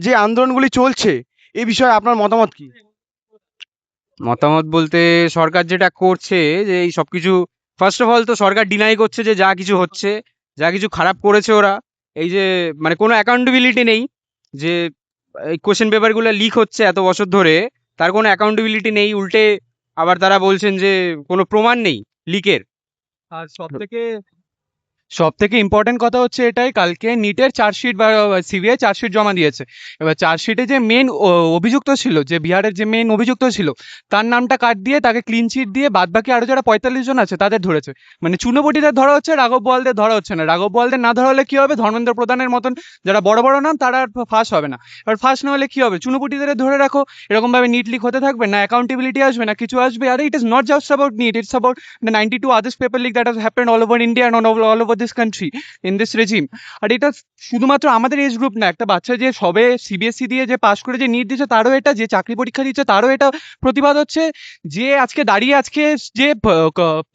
যে আন্দোলনগুলি চলছে, এই বিষয়ে আপনার মতামত কি? মতামত বলতে সরকার যেটা করছে, যে এই সবকিছু, ফার্স্ট অফ অল তো সরকার ডিনাই করছে যে যা কিছু হচ্ছে, যা কিছু খারাপ করেছে ওরা, এই যে মানে কোনো অ্যাকাউন্টেবিলিটি নেই, যে এই কোশ্চেন পেপারগুলো লিক হচ্ছে এত বছর ধরে, তার কোনো অ্যাকাউন্টেবিলিটি নেই। উল্টে আবার তারা বলছেন যে কোনো প্রমাণ নেই লিকের। আর সব থেকে ইম্পর্টেন্ট কথা হচ্ছে এটাই, কালকে নিটের চার্জশিট বা সিবিআই চার্জশিট জমা দিয়েছে। এবার চার্জশিটে যে মেন অভিযুক্ত ছিল, যে বিহারের যে মেন অভিযুক্ত ছিল, তার নামটা কাট দিয়ে তাকে ক্লিন চিট দিয়ে বাদবাকি আরো যারা 45 জন আছে তাদের ধরেছে। মানে চুনোপটিদের ধরা হচ্ছে, রাঘব বোয়ালদের ধরা হচ্ছে না। রাঘব বোয়ালদের না ধরা হলে কি হবে, ধর্মেন্দ্র প্রধানের মতন যারা বড় বড় নাম তারা ফাঁস হবে না। এবার ফাঁস না হলে কি হবে, চুনোপটিদের ধরে রাখো, এরকম ভাবে নিট লিক হতে থাকবে, না অ্যাকাউন্টেবিলিটি আসবে না কিছু আসবে। আরে it is not just about NEET, it's about the 92 others paper leak that has happened all over India and all over this country in this regime. আর এটা শুধুমাত্র আমাদের এজ গ্রুপ না, একটা বাচ্চা যে সবে সিবিএসসি দিয়ে যে পাশ করে যে নিট দিচ্ছে তারও এটা, যে চাকরি পরীক্ষা দিচ্ছে তারও এটা প্রতিবাদ হচ্ছে, যে আজকে দাঁড়িয়ে আজকে যে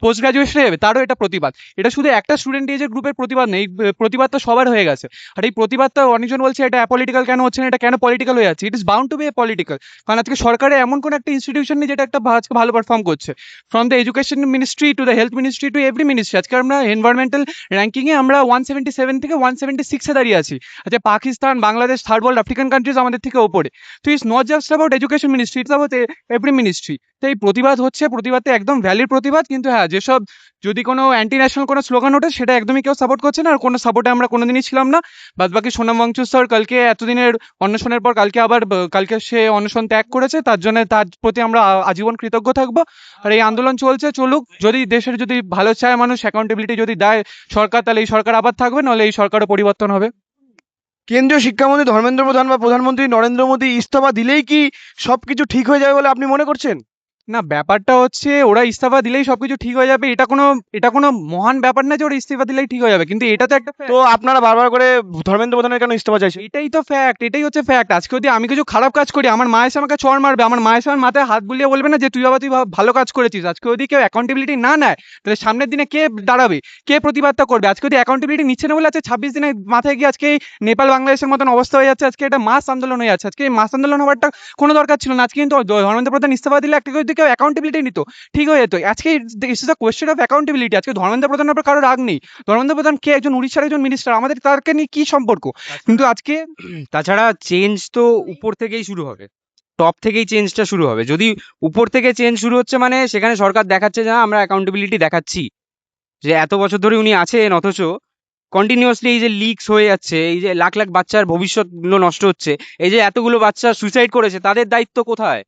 পোস্ট গ্রাজুয়েশনে যাবে তারও এটা প্রতিবাদ। এটা শুধু একটা স্টুডেন্ট এজের গ্রুপের প্রতিবাদ নেই, প্রতিবাদটা সবার হয়ে গেছে। আর এই প্রতিবাদটা অনেকজন বলছে এটা অ্যাপলিটিক্যাল কেন হচ্ছে না, এটা কেন পলিটিক্যাল হয়ে যাচ্ছে। It is bound to be a political, কারণ আজকে সরকারের এমন কোনো একটা ইনস্টিটিউশন নেই যেটা একটা আজকে ভালো পারফর্ম করছে। From the education ministry to the health ministry to every ministry, আজকে আমরা এনভায়রনমেন্টাল র্যাঙ্কিংয়ে আমরা 177 থেকে 176-এ দাঁড়িয়ে আছি। আচ্ছা, Pakistan, Bangladesh, third world African countries আমাদের থেকে ওপরে। তো it's not just about education ministry, it's about every ministry. তো এই প্রতিবাদ হচ্ছে, প্রতিবাদটা একদম ভ্যালিড প্রতিবাদ, কিন্তু হ্যাঁ, যেসব যদি কোনো অ্যান্টি ন্যাশনাল কোনো স্লোগান ওঠে সেটা একদমই কেউ সাপোর্ট করছে না, আর কোনো সাপোর্টে আমরা কোনোদিনই ছিলাম না। বাদ বাকি সোনাম ওয়াংচুক স্যার কালকে এতদিনের অন্বেষণের পর কালকে আবার কালকে সে অন্বেষণ ত্যাগ করেছে, তার জন্য তার প্রতি আমরা আজীবন কৃতজ্ঞ থাকবো। আর এই আন্দোলন চলছে, চলুক। যদি দেশের যদি ভালো চায় মানুষ, অ্যাকাউন্টেবিলিটি যদি দেয় সরকার, তাহলে এই সরকার আবার থাকবে, নাহলে এই সরকারও পরিবর্তন হবে। কেন্দ্রীয় শিক্ষামন্ত্রী ধর্মেন্দ্র প্রধান বা প্রধানমন্ত্রী নরেন্দ্র মোদী ইস্তফা দিলেই কি সবকিছু ঠিক হয়ে যাবে বলে আপনি মনে করছেন? না, ব্যাপারটা হচ্ছে ওরা ইস্তফা দিলেই সবকিছু ঠিক হয়ে যাবে, এটা কোনো মহান ব্যাপার না যে ওরা ইস্তফা দিলেই ঠিক হয়ে যাবে, কিন্তু এটা তো একটা তো আপনারা বারবার করে ধর্মেন্দ্র প্রধানের কেন ইস্তফা চাইছেন? এটাই তো ফ্যাক্ট, এটাই হচ্ছে ফ্যাক্ট। আজকে যদি আমি কিছু খারাপ কাজ করি, আমার মা এসে আমাকে চড় মারবে, আমার মা এসে আমার মাথায় হাত বুলিয়ে বলবে না যে তুই বাবা তুই ভালো কাজ করেছিস। আজকে যদি কেউ অ্যাকাউন্টেবিলিটি না নেয়, তাহলে সামনের দিনে কে দাঁড়াবে, কে প্রতিবাদটা করবে? আজকে যদি অ্যাকাউন্টেবিলিটি নিচ্ছে না বলে আজকে 26 দিনে মাথায় গিয়ে আজকে এই নেপাল বাংলাদেশের মতন অবস্থা হয়ে যাচ্ছে, আজকে এটা মাস আন্দোলন হয়ে যাচ্ছে। আজকে এই মাস আন্দোলন হওয়ারটা কোনো দরকার ছিল না। আজকে কিন্তু ধর্মেন্দ্র প্রধান ইস্তফা দিলে একটা যদি কেউ অ্যাকাউন্টেবিলিটি নিত, ঠিক হয়ে যেত। আজকে it's the question of accountability. আজকে ধর্মেন্দ্র প্রধানের উপর কারো রাগ নেই। ধর্মেন্দ্র প্রধান কে, একজন উড়িষ্যার একজন মিনিস্টার, আমাদের তারকে নিয়ে কি সম্পর্ক? কিন্তু আজকে তাছাড়া চেঞ্জ তো উপর থেকেই শুরু হবে, টপ থেকেই চেঞ্জটা শুরু হবে। যদি উপর থেকে চেঞ্জ শুরু হচ্ছে, মানে সেখানে সরকার দেখাচ্ছে যে আমরা অ্যাকাউন্টেবিলিটি দেখাচ্ছি, যে এত বছর ধরে উনি আছেন, অথচ কন্টিনিউয়াসলি এই যে লিকস হয়ে যাচ্ছে, এই যে লাখ লাখ বাচ্চার ভবিষ্যৎগুলো নষ্ট হচ্ছে, এই যে এতগুলো বাচ্চা সুইসাইড করেছে, তাদের দায়িত্ব কোথায়?